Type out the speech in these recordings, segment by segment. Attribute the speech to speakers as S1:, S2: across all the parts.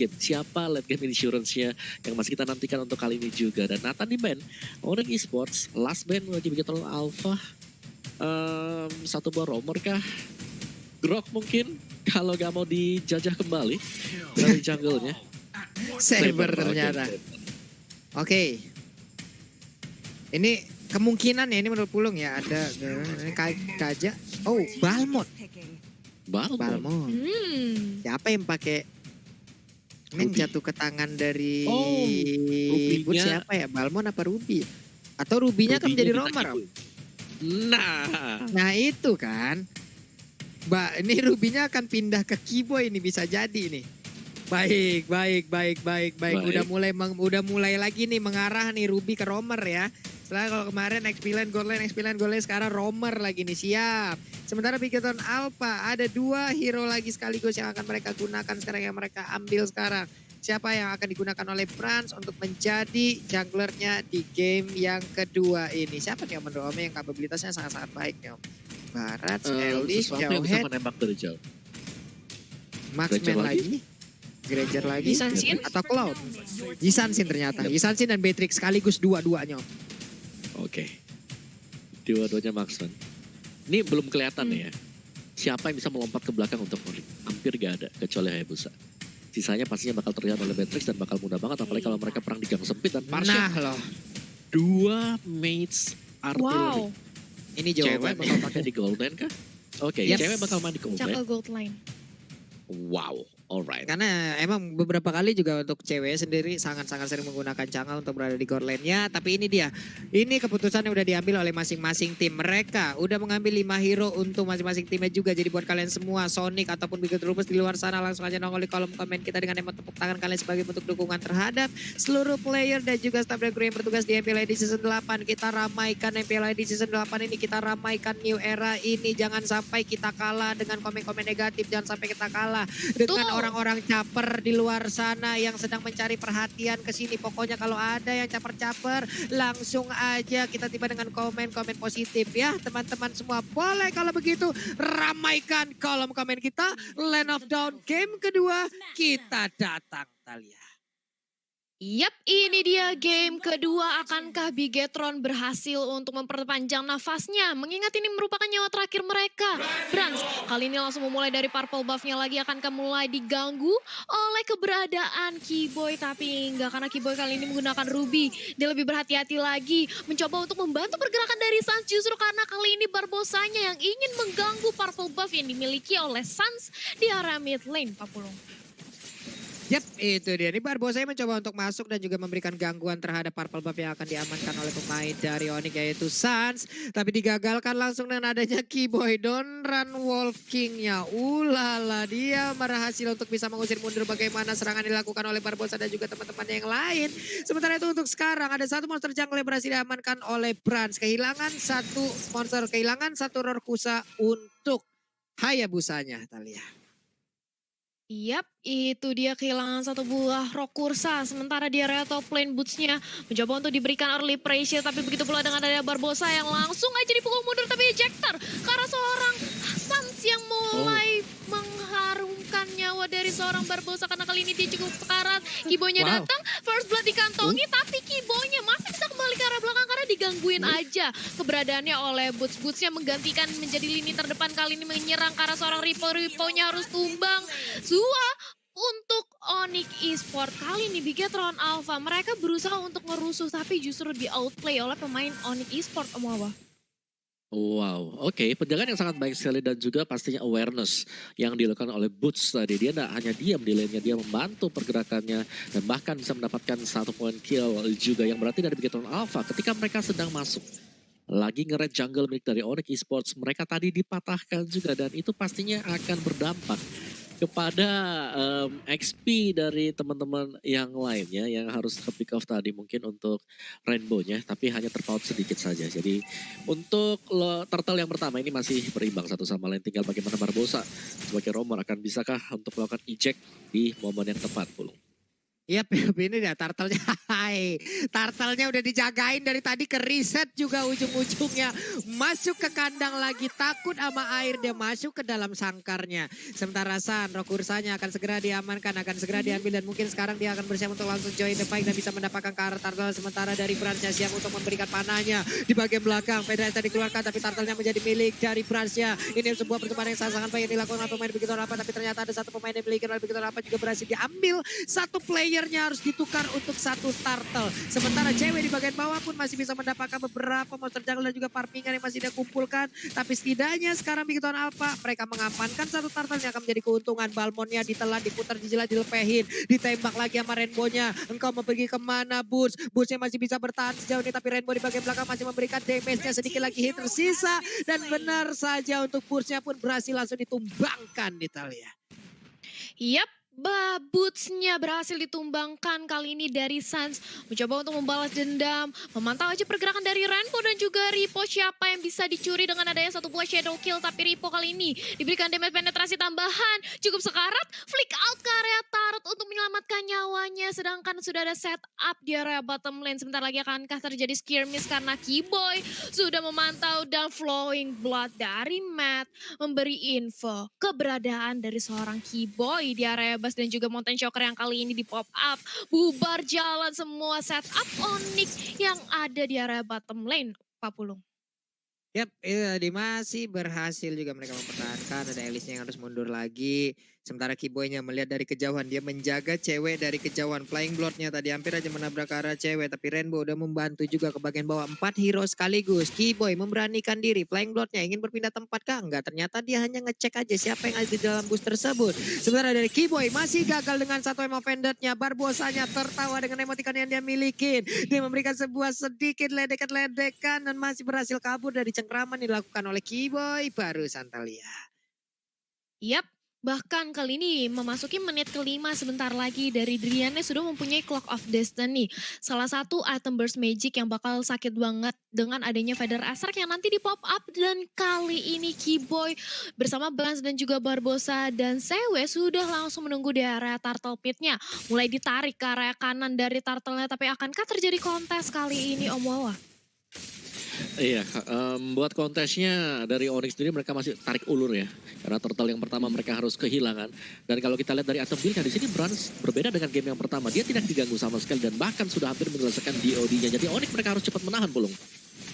S1: Siapa late game insurance-nya yang masih kita nantikan untuk kali ini juga. Dan Nathan di ban, Onyx Esports, last ban lagi Bigetron Alpha. Satu buah romer kah? Grok mungkin, kalau gak mau dijajah kembali dari jungle-nya.
S2: Saber ternyata. Oke. Ini kemungkinan ya, ini menurut Pulung ya, ada Kaja. Oh, Balmond. Balmond. Siapa yang pakai jatuh ke tangan dari Ruby siapa ya? Balmond apa Ruby? Atau Rubinya akan menjadi romer? Nah itu kan. Ini Rubinya akan pindah ke Kiboy ini, bisa jadi nih. Baik. Udah mulai lagi nih mengarah nih Ruby ke romer ya. Setelah kalau kemarin X-Pilan Gold Lane, sekarang romer lagi nih, siap. Sementara Bigetron Alpha ada 2 hero lagi sekaligus yang akan mereka gunakan sekarang, yang mereka ambil sekarang. Siapa yang akan digunakan oleh Brans untuk menjadi junglernya di game yang kedua ini? Siapa nih menurut Om yang kapabilitasnya sangat-sangat baik nih Om? Barat, Elis, Jauhead,
S1: menembak dari jauh.
S2: Marksman lagi. Granger lagi.
S3: Yisansin?
S2: Atau Cloud. Yisansin ternyata. Yisansin dan Beatrix sekaligus dua-duanya Om.
S1: Oke. Dua-duanya marksman. Ini belum kelihatan ya. Siapa yang bisa melompat ke belakang untuk Onyx? Hampir gak ada, kecuali Hayabusa. Sisanya pastinya bakal terlihat oleh Beatrix dan bakal mudah banget. Apalagi kalau mereka perang di gang sempit dan Parsha.
S2: Nah loh.
S1: 2 mates artillery.
S2: Ini
S1: Cewek
S2: jawaban.
S1: bakal pakai di Golden kah? Oke, cewek bakal main di Golden.
S3: Jungle Gold Line.
S1: Wow, alright.
S2: Karena emang beberapa kali juga untuk cewek sendiri sangat-sangat sering menggunakan Chang'e untuk berada di core lane-nya. Tapi ini dia, ini keputusan yang udah diambil oleh masing-masing tim. Mereka udah mengambil 5 hero untuk masing-masing timnya juga. Jadi buat kalian semua, Sonic ataupun Bigetron di luar sana, langsung aja nongol di kolom komen kita dengan emot tepuk tangan kalian sebagai bentuk dukungan terhadap seluruh player dan juga staff dan kru yang bertugas di MPL ID Season 8. Kita ramaikan MPL ID Season 8 ini, kita ramaikan New Era ini. Jangan sampai kita kalah dengan komen-komen negatif, jangan sampai kita kalah dengan orang-orang caper di luar sana yang sedang mencari perhatian ke sini. Pokoknya kalau ada yang caper-caper, langsung aja kita tiba dengan komen-komen positif ya teman-teman semua. Boleh kalau begitu ramaikan kolom komen kita. Land of Dawn game kedua kita datang, Talia.
S3: Yap, ini dia game kedua. Akankah Bigetron berhasil untuk memperpanjang nafasnya? Mengingat ini merupakan nyawa terakhir mereka. Brans kali ini langsung memulai dari purple buff-nya lagi. Akankah mulai diganggu oleh keberadaan Kiboy? Tapi enggak, karena Kiboy kali ini menggunakan Ruby. Dia lebih berhati-hati lagi. Mencoba untuk membantu pergerakan dari Sans. Justru karena kali ini Barbosanya yang ingin mengganggu purple buff yang dimiliki oleh Sans di area mid lane, Pak Pulung.
S2: Yap, itu dia. Ini Barbosa mencoba untuk masuk dan juga memberikan gangguan terhadap purple buff yang akan diamankan oleh pemain dari Onyx yaitu Sans. Tapi digagalkan langsung dengan adanya Kiboy. Don't run Wolf King-nya. Ulala, dia berhasil untuk bisa mengusir mundur bagaimana serangan dilakukan oleh Barbosa dan juga teman-temannya yang lain. Sementara itu untuk sekarang ada satu monster jungle yang berhasil diamankan oleh Brans. Kehilangan satu monster, kehilangan satu Rorkusa untuk Hayabusanya, Talia.
S3: Yap, itu dia kehilangan satu buah Rorkusa. Sementara di area top lane boots-nya mencoba untuk diberikan early pressure. Tapi begitu pula dengan ada Barbosa yang langsung aja dipukul mundur. Tapi ejector karena seorang Sans yang mulai mengharumkan nyawa dari seorang Barbosa. Karena kali ini dia cukup sekarat. Kiboynya datang, first blood dikantongi. Tapi Kiboynya masih bisa kembali ke arah belakang karena digangguin aja keberadaannya oleh boots-bootsnya menggantikan menjadi lini terdepan. Kali ini menyerang karena seorang Ripo-Riponya harus tumbang. Untuk Onyx Esports kali ini Bigetron Alpha mereka berusaha untuk ngerusuh tapi justru di outplay oleh pemain Onyx Esports, Om Wawa.
S1: Wow, oke. Penjagaan yang sangat baik sekali dan juga pastinya awareness yang dilakukan oleh Boots tadi. Dia tidak hanya diam di lane-nya, dia membantu pergerakannya dan bahkan bisa mendapatkan 1 point kill juga yang berarti dari Bigetron Alpha ketika mereka sedang masuk. Lagi nge-red jungle milik dari Onyx Esports, mereka tadi dipatahkan juga dan itu pastinya akan berdampak kepada XP dari teman-teman yang lainnya yang harus ke pick off tadi mungkin untuk Rainbow-nya, tapi hanya terpaut sedikit saja. Jadi untuk turtle yang pertama ini masih berimbang satu sama lain, tinggal bagaimana Barbosa sebagai romer akan bisakah untuk melakukan eject di momen yang tepat, Pulung.
S2: Iya, ini dia turtle-nya. Hai. Turtle-nya udah dijagain dari tadi ke reset juga ujung-ujungnya. Masuk ke kandang lagi, takut sama air, dia masuk ke dalam sangkarnya. Sementara San, Rokursanya akan segera diamankan, akan segera diambil dan mungkin sekarang dia akan bersiap untuk langsung join the fight dan bisa mendapatkan ke arah turtle. Sementara dari Bransnya siap untuk memberikan panahnya di bagian belakang. Federasi dikeluarkan tapi turtle-nya menjadi milik dari Bransnya. Ini sebuah percobaan yang sangat baik yang dilakukan oleh pemain begitu apa, tapi ternyata ada satu pemain yang dimiliki oleh begitu apa juga berhasil diambil. Satu playernya harus ditukar untuk satu turtle. Sementara cewek di bagian bawah pun masih bisa mendapatkan beberapa monster jungle dan juga farmingan yang masih dia kumpulkan. Tapi setidaknya sekarang begitu Alpha mereka mengamankan satu turtle yang akan menjadi keuntungan. Balmonnya ditelan, diputar, dijilat, dilepehin. Ditembak lagi sama Rainbow-nya. Engkau mau pergi kemana Boots? Boots-nya masih bisa bertahan sejauh ini tapi Rainbow di bagian belakang masih memberikan damage-nya sedikit lagi hit tersisa. Dan benar saja untuk Boots-nya pun berhasil langsung ditumbangkan di Italia.
S3: Yap, Boots-nya berhasil ditumbangkan kali ini dari Suns. Mencoba untuk membalas dendam. Memantau aja pergerakan dari Rainbow dan juga Ripo. Siapa yang bisa dicuri dengan adanya satu buah shadow kill. Tapi Ripo kali ini diberikan damage penetrasi tambahan. Cukup sekarat, flick out ke area turret untuk menyelamatkan nyawanya. Sedangkan sudah ada setup di area bottom lane. Sebentar lagi akankah terjadi skirmish karena Keyboy sudah memantau dan flowing blood dari Matt. Memberi info keberadaan dari seorang Keyboy di area dan juga Mountain Shocker yang kali ini di pop up. Bubar jalan semua setup Onyx yang ada di area bottom lane, Pak Pulung.
S2: Yap, dia masih berhasil juga mereka mempertahankan. Ada Elisnya yang harus mundur lagi. Sementara Keyboy-nya melihat dari kejauhan. Dia menjaga cewek dari kejauhan. Flying Blood-nya tadi hampir aja menabrak ke arah cewek. Tapi Rainbow udah membantu juga ke bagian bawah. 4 hero sekaligus. Keyboy memberanikan diri. Flying Blood-nya ingin berpindah tempat kah? Enggak, ternyata dia hanya ngecek aja siapa yang ada di dalam bus tersebut. Sementara dari Keyboy masih gagal dengan satu emo pendetnya. Barbosanya tertawa dengan emotikan yang dia milikin. Dia memberikan sebuah sedikit ledekan-ledekan dan masih berhasil kabur dari cengkraman dilakukan oleh Keyboy baru Santalia.
S3: Yap. Bahkan kali ini memasuki menit kelima sebentar lagi dari Drianne sudah mempunyai Clock of Destiny. Salah satu item burst magic yang bakal sakit banget dengan adanya Feather Asrak yang nanti di pop up. Dan kali ini Keyboy bersama Blans dan juga Barbosa dan Sewe sudah langsung menunggu di area Turtle Pit-nya. Mulai ditarik ke area kanan dari Turtle-nya, tapi akankah terjadi kontes kali ini Om Wawa?
S1: Iya, buat kontesnya dari Onyx sendiri mereka masih tarik ulur ya. Karena turtle yang pertama mereka harus kehilangan. Dan kalau kita lihat dari item build di sini Brans berbeda dengan game yang pertama. Dia tidak diganggu sama sekali dan bahkan sudah hampir menyelesaikan DOD-nya. Jadi Onyx mereka harus cepat menahan Pulung.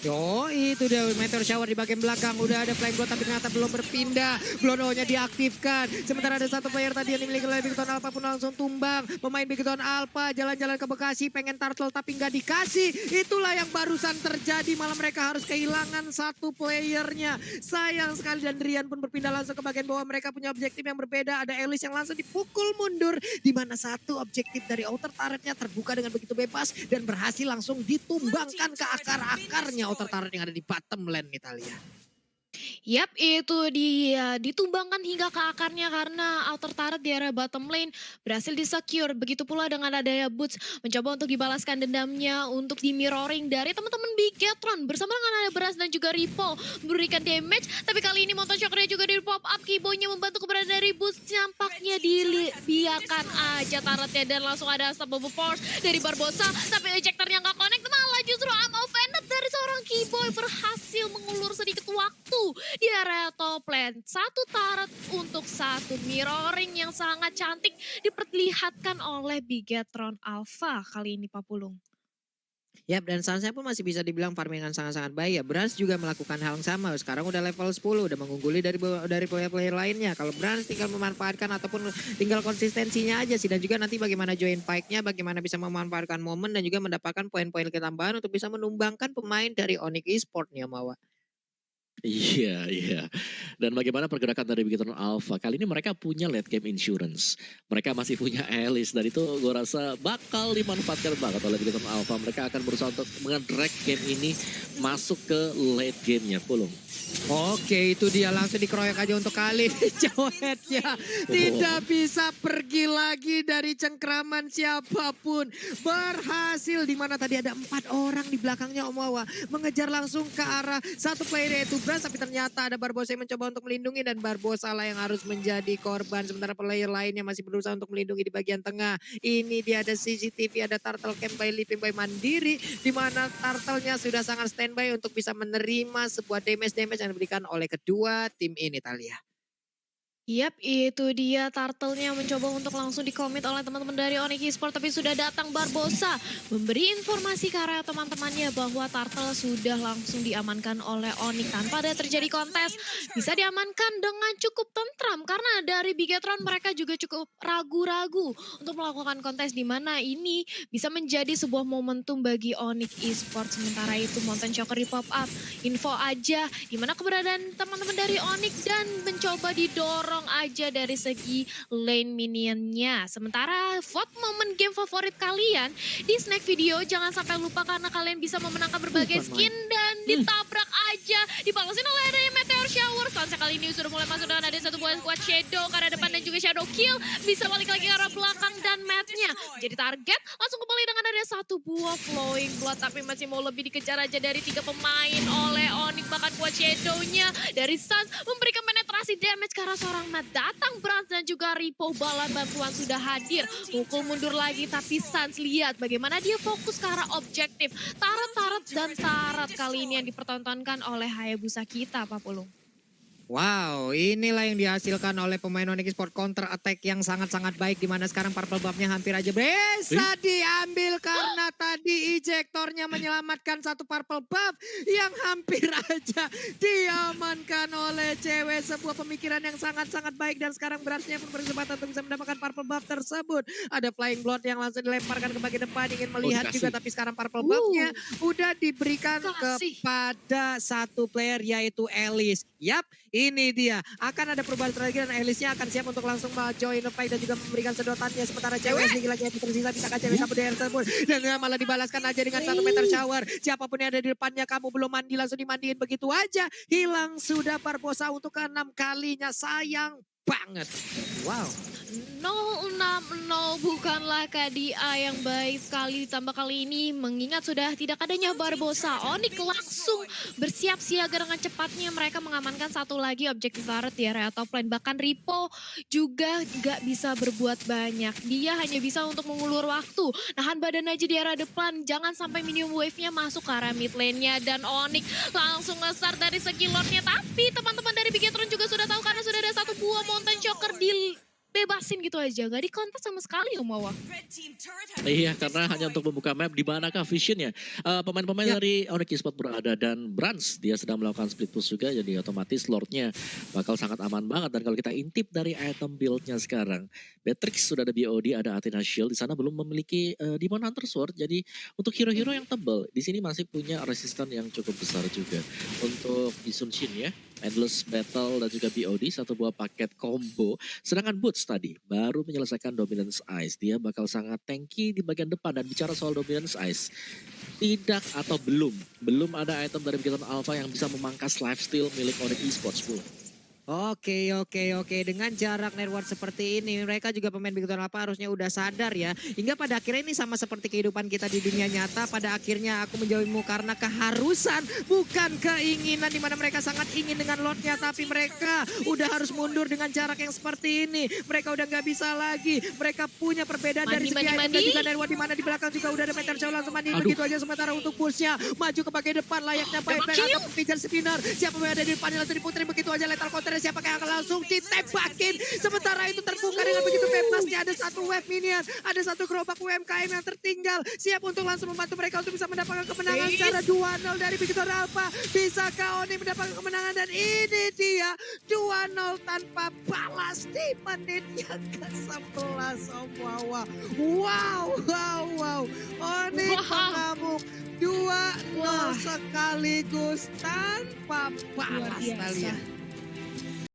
S2: Yo, itu dia Meteor Shower di bagian belakang. Udah ada Flying Blood tapi ternyata belum berpindah. Blono-nya diaktifkan. Sementara ada satu player tadi yang dimiliki oleh Bigton Alpha pun langsung tumbang. Pemain Bigton Alpha jalan-jalan ke Bekasi pengen turtle tapi nggak dikasih. Itulah yang barusan terjadi. Malah mereka harus kehilangan satu playernya. Sayang sekali dan Drian pun berpindah langsung ke bagian bawah. Mereka punya objektif yang berbeda. Ada Elis yang langsung dipukul mundur. Di mana satu objektif dari outer turretnya terbuka dengan begitu bebas. Dan berhasil langsung ditumbangkan ke akar-akarnya outer turret yang ada di bottom lane Italia.
S3: Yap, itu dia ditumbangkan hingga ke akarnya karena outer turret di area bottom lane berhasil disecure. Begitu pula dengan adanya Boots mencoba untuk dibalaskan dendamnya untuk di mirroring dari teman-teman Bigetron bersama dengan ada Beras dan juga Ripo memberikan damage. Tapi kali ini Mountain Shocker-nya juga di pop up, Keyboy-nya membantu keberadaan dari Boots. Nampaknya dibiarkan aja turretnya dan langsung ada Unstoppable Force dari Barbosa. Tapi ejectornya nggak connect, malah justru I'm offended dari seorang Keyboy berhasil mengulur sedikit waktu di area top lane. Satu turret untuk satu mirroring yang sangat cantik diperlihatkan oleh Bigetron Alpha kali ini Pak Pulung.
S2: Yap, dan Sansa pun masih bisa dibilang farmingan sangat-sangat baik ya. Brans juga melakukan hal yang sama. Sekarang udah level 10, udah mengungguli dari player-player lainnya. Kalau Brans tinggal memanfaatkan ataupun tinggal konsistensinya aja sih. Dan juga nanti bagaimana join fight-nya, bagaimana bisa memanfaatkan momen dan juga mendapatkan poin-poin ketambahan untuk bisa menumbangkan pemain dari Onyx Esports nih Mawa.
S1: Iya, iya. Dan bagaimana pergerakan dari Bigetron Alpha? Kali ini mereka punya late game insurance. Mereka masih punya Alice dan itu gue rasa bakal dimanfaatkan banget oleh Bigetron Alpha. Mereka akan berusaha untuk mengedrag game ini masuk ke late game-nya, Pulung.
S2: Oke, itu dia langsung dikeroyok aja untuk kali ini Cowetnya tidak bisa pergi lagi dari cengkraman siapapun. Berhasil di mana tadi ada 4 orang di belakangnya Om Wawa mengejar langsung ke arah satu player yaitu Brans Barbosa, tapi ternyata ada Barbosa yang mencoba untuk melindungi dan Barbosa lah yang harus menjadi korban. Sementara player lainnya masih berusaha untuk melindungi di bagian tengah. Ini dia ada CCTV, ada Turtle Camp by Living by Mandiri, di mana Turtle-nya sudah sangat standby untuk bisa menerima sebuah damage-damage yang diberikan oleh kedua tim ini, Talia.
S3: Yap, itu dia turtle-nya mencoba untuk langsung dikomit oleh teman-teman dari Onyx Esports, tapi sudah datang Barbosa memberi informasi ke area teman-temannya bahwa turtle sudah langsung diamankan oleh Onyx tanpa ada terjadi kontes. Bisa diamankan dengan cukup tentram karena dari Bigetron mereka juga cukup ragu-ragu untuk melakukan kontes, di mana ini bisa menjadi sebuah momentum bagi Onyx Esports. Sementara itu Mountain Choker di pop up, info aja di mana keberadaan teman-teman dari Onyx dan mencoba didorong aja dari segi lane minionnya. Sementara vote momen game favorit kalian di snack video, jangan sampai lupa karena kalian bisa memenangkan berbagai skin dan ditabrak aja, dibalasin oleh adanya Meteor Shower. Sunset kali ini sudah mulai masuk dengan ada satu buah squad Shadow ke arah depan dan juga Shadow Kill bisa balik lagi ke arah belakang dan matnya jadi target. Langsung kembali dengan ada satu buah Flowing Blood, tapi masih mau lebih dikejar aja dari 3 pemain oleh Onyx. Bahkan buat Shadow-nya dari Suns memberikan penetrasi damage ke arah seorang Nat. Datang Brans dan juga Ripo, bala bantuan sudah hadir. Pukul mundur lagi, tapi Suns lihat bagaimana dia fokus ke arah objektif. Tarat-tarat dan tarat kali ini yang dipertontonkan oleh Hayabusa kita, Pak Pulung.
S2: Wow, inilah yang dihasilkan oleh pemain Onyx Esports, counter attack yang sangat-sangat baik, di mana sekarang purple buff-nya hampir aja bisa diambil karena tadi ejectornya menyelamatkan satu purple buff yang hampir aja diamankan oleh cewek. Sebuah pemikiran yang sangat-sangat baik dan sekarang Bransnya pun berkesempatan untuk bisa mendapatkan purple buff tersebut. Ada Flying Blood yang langsung dilemparkan ke bagian depan, ingin melihat juga, tapi sekarang purple buff-nya udah diberikan kepada satu player yaitu Alice. Yap, ini dia. Akan ada perubahan strategi dan Alice-nya akan siap untuk langsung join the fight dan juga memberikan sedotannya. Sementara cewek lagi yang tersisa bisakah cewek kabur dari tersebut. Dan malah dibalaskan aja dengan 1 meter shower. Siapapun yang ada di depannya, kamu belum mandi langsung dimandiin begitu aja. Hilang sudah Barbosa untuk ke-6 kalinya. Sayang banget. Wow.
S3: 060 bukanlah KDA yang baik sekali, ditambah kali ini mengingat sudah tidak adanya Barbosa. Onyx langsung bersiap siaga dengan cepatnya, mereka mengamankan satu lagi objektif turret di area top lane. Bahkan Ripo juga gak bisa berbuat banyak, dia hanya bisa untuk mengulur waktu, nahan badan aja di area depan, jangan sampai minion wave-nya masuk ke arah mid lane-nya. Dan Onyx langsung nge-start dari segi lord-nya, tapi teman-teman dari Bigetron juga sudah tahu karena sudah ada satu buah Mountain Choker di bebasin gitu aja, gak dikontes sama sekali Om Wawa.
S1: Iya, karena hanya untuk membuka map di manakah visionnya. Pemain-pemain dari Onyx Esports berada dan Brans dia sedang melakukan split push juga, jadi otomatis lordnya bakal sangat aman banget. Dan kalau kita intip dari item build-nya sekarang, Beatrix sudah ada BOD, ada Athena Shield, di sana belum memiliki Demon Hunter Sword. Jadi untuk hero-hero yang tebal, di sini masih punya resisten yang cukup besar juga. Untuk Isun Shin ya, Endless Battle dan juga BOD, satu buah paket combo. Sedangkan Boots tadi baru menyelesaikan Dominance Ice. Dia bakal sangat tanky di bagian depan. Dan bicara soal Dominance Ice, tidak atau belum ada item dari Bigetron Alpha yang bisa memangkas lifesteal milik Onyx Esports, Bu.
S2: Oke. Dengan jarak network seperti ini, mereka juga pemain Bigetron Alpha harusnya udah sadar ya. Hingga pada akhirnya ini sama seperti kehidupan kita di dunia nyata. Pada akhirnya aku menjauhimu karena keharusan, bukan keinginan. Dimana mereka sangat ingin dengan lordnya, tapi mereka udah harus mundur dengan jarak yang seperti ini. Mereka udah nggak bisa lagi. Mereka punya perbedaan dari segi item dan juga network. Dimana di belakang juga udah ada Meteor Shower langsung mandi begitu aja. Sementara untuk pushnya maju ke bagian depan layaknya Fireback atau Pigeon Spinner. Siapa yang ada di depan langsung diputerin begitu aja. Lethal counter siapa yang akan langsung ditembakin. Sementara itu terbuka dengan begitu bebasnya. Ada satu wave minion, ada satu gerobak UMKM yang tertinggal. Siap untuk langsung membantu mereka untuk bisa mendapatkan kemenangan secara 2-0 dari Bigetron Alpha. Bisakah Onyx mendapatkan kemenangan? Dan ini dia 2-0 tanpa balas di menit yang ke-11. Om Wawa. Wow. Onyx mengamuk 2-0 sekaligus tanpa balas, Talia.